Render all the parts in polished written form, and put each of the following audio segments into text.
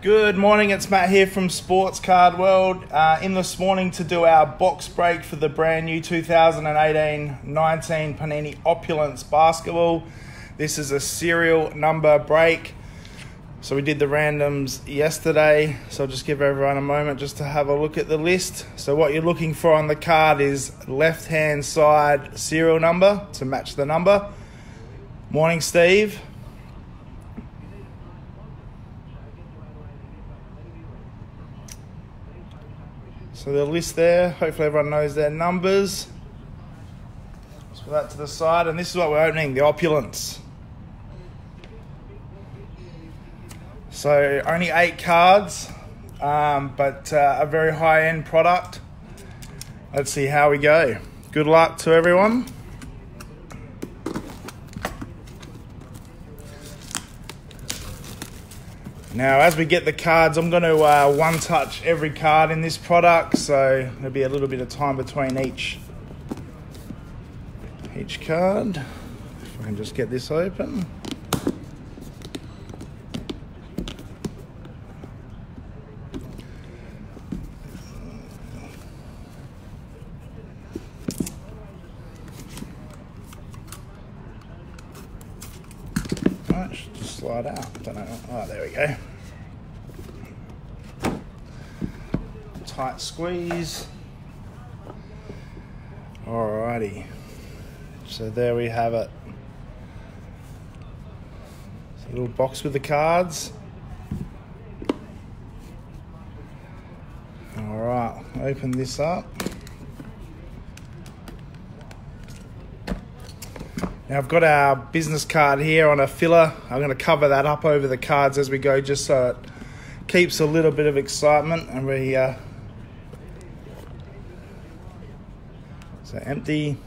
Good morning, it's Matt here from Sports Card World. In this morning to do our box break for the brand new 2018-19 Panini Opulence basketball. This is a serial number break. So we did the randoms yesterday, so I'll just give everyone a moment just to have a look at the list. So what you're looking for on the card is left-hand side serial number to match the number. Morning, Steve. So the list there, hopefully everyone knows their numbers. Let's put that to the side, and this is what we're opening, the Opulence. So only 8 cards, but a very high-end product. Let's see how we go. Good luck to everyone. Now, as we get the cards, I'm going to one-touch every card in this product, so there'll be a little bit of time between each card. If I can just get this open. Oh, it should just slide out. Don't know. Oh, there we go. Tight squeeze. Alrighty. So there we have it. It's a little box with the cards. Alright, open this up. Now I've got our business card here on a filler. I'm going to cover that up over the cards as we go, just so it keeps a little bit of excitement. And we so empty.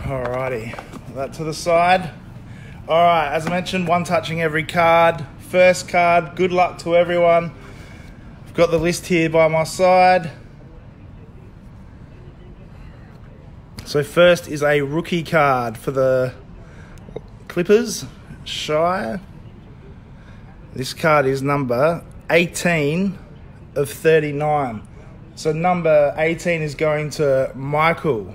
Alrighty, put that to the side. Alright, as I mentioned, one touching every card. First card, good luck to everyone. Got the list here by my side. So first is a rookie card for the Clippers, Shire. This card is number 18 of 39. So number 18 is going to Michael.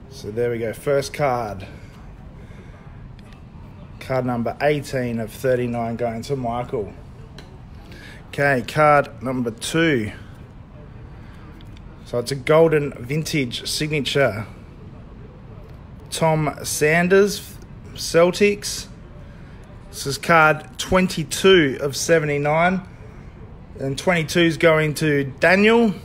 So there we go, first card. Card number 18 of 39 going to Michael. Okay, card number 2. So it's a golden vintage signature. Tom Sanders, Celtics. This is card 22 of 79. And 22 is going to Daniel.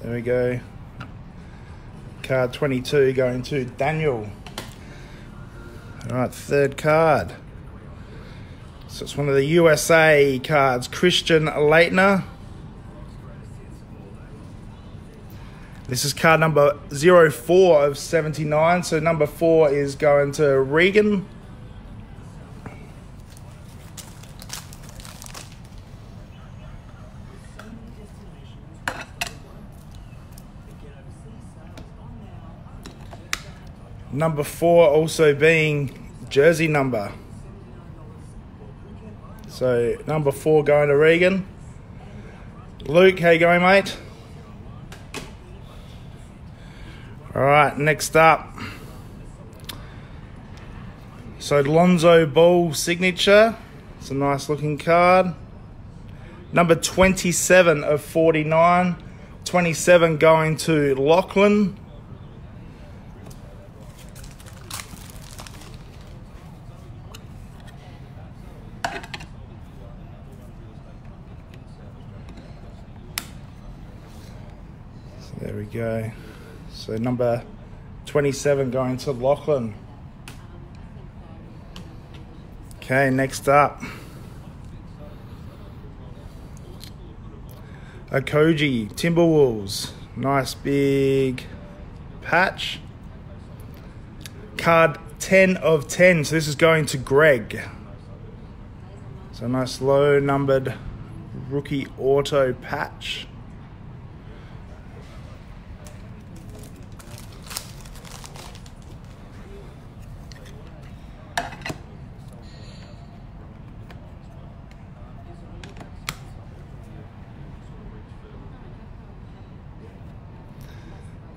There we go. Card 22 going to Daniel. All right, third card. So it's one of the USA cards, Christian Laettner. This is card number 04 of 79. So number 4 is going to Regan. Number 4 also being jersey number. So number 4 going to Regan. Luke, how you going, mate? All right, next up. So Lonzo Ball signature. It's a nice looking card. Number 27 of 49. 27 going to Lachlan. There we go. So number 27 going to Lachlan. Okay, next up. Okoji, Timberwolves. Nice big patch. Card 10 of 10. So this is going to Greg. So nice low numbered rookie auto patch.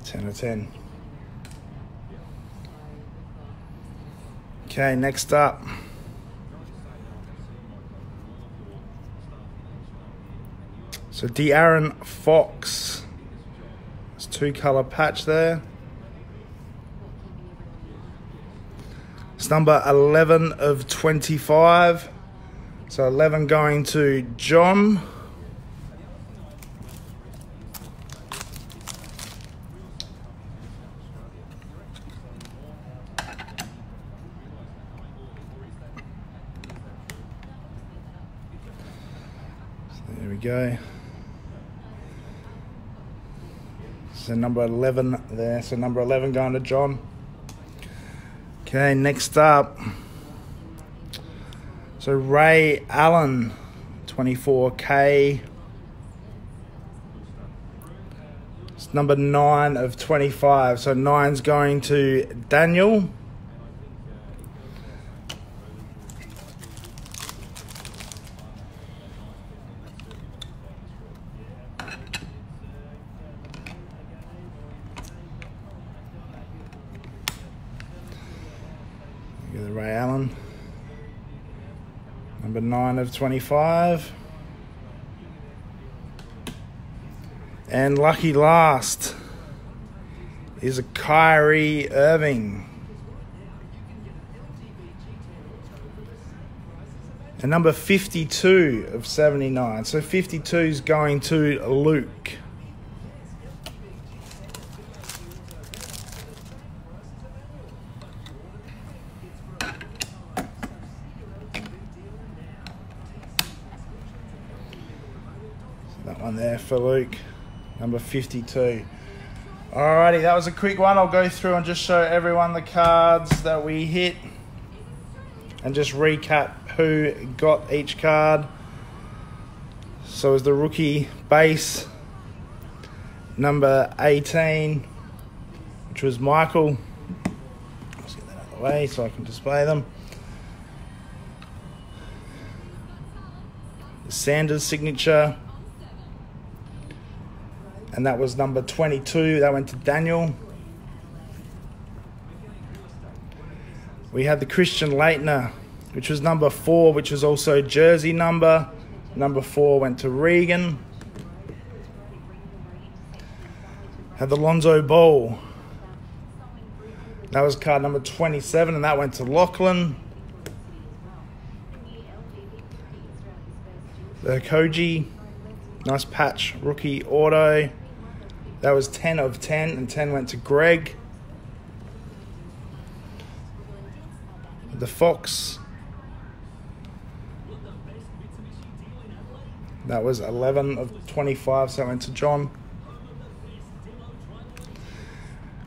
Ten of 10. Okay, next up. So De'Aaron Fox. It's 2-color patch there. It's number 11 of 25. So 11 going to John. There we go. So number 11 there. So number 11 going to John. Okay, next up. So Ray Allen, 24K. It's number 9 of 25. So 9's going to Daniel. The Ray Allen, number 9 of 25. And lucky last is a Kyrie Irving. And number 52 of 79. So 52 is going to Luke. That one there for Luke, number 52. Alrighty, that was a quick one. I'll go through and just show everyone the cards that we hit and just recap who got each card. So it was the rookie base, number 18, which was Michael. Let's get that out of the way so I can display them. The Sanders signature. And that was number 22. That went to Daniel. We had the Christian Leitner, which was number 4, which was also jersey number. Number 4 went to Regan. Had the Lonzo Ball. That was card number 27, and that went to Lachlan. The Koji. Nice patch, rookie auto. That was 10 of 10, and 10 went to Greg. The Fox. That was 11 of 25, so that went to John.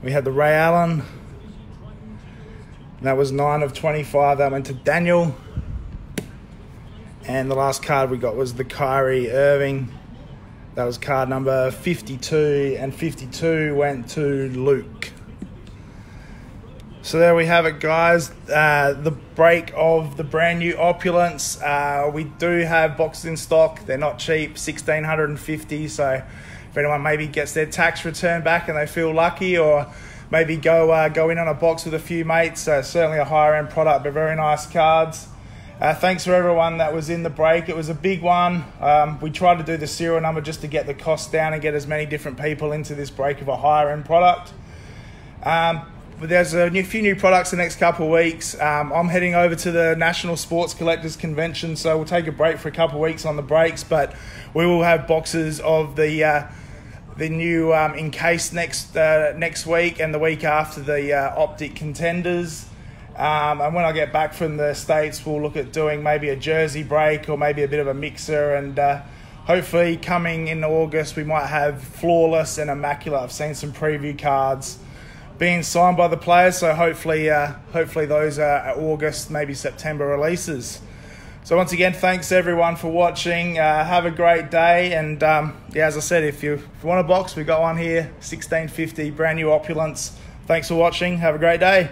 We had the Ray Allen. That was 9 of 25, that went to Daniel. And the last card we got was the Kyrie Irving. That was card number 52, and 52 went to Luke. So there we have it, guys. The break of the brand new Opulence. We do have boxes in stock. They're not cheap, $1,650. So if anyone maybe gets their tax return back and they feel lucky, or maybe go in on a box with a few mates, certainly a higher end product, but very nice cards. Thanks for everyone that was in the break. It was a big one. We tried to do the serial number just to get the cost down and get as many different people into this break of a higher end product. But there's a few new products the next couple of weeks. I'm heading over to the National Sports Collectors Convention, so we'll take a break for a couple of weeks on the breaks, but we will have boxes of the new Encased next week, and the week after the Optic Contenders. And when I get back from the States, we'll look at doing maybe a jersey break or maybe a bit of a mixer. And hopefully coming in August, we might have Flawless and Immaculate. I've seen some preview cards being signed by the players, so hopefully those are August, maybe September releases. So once again, thanks everyone for watching. Have a great day, and as I said, if you want a box, we've got one here, $16.50, brand new Opulence. Thanks for watching. Have a great day.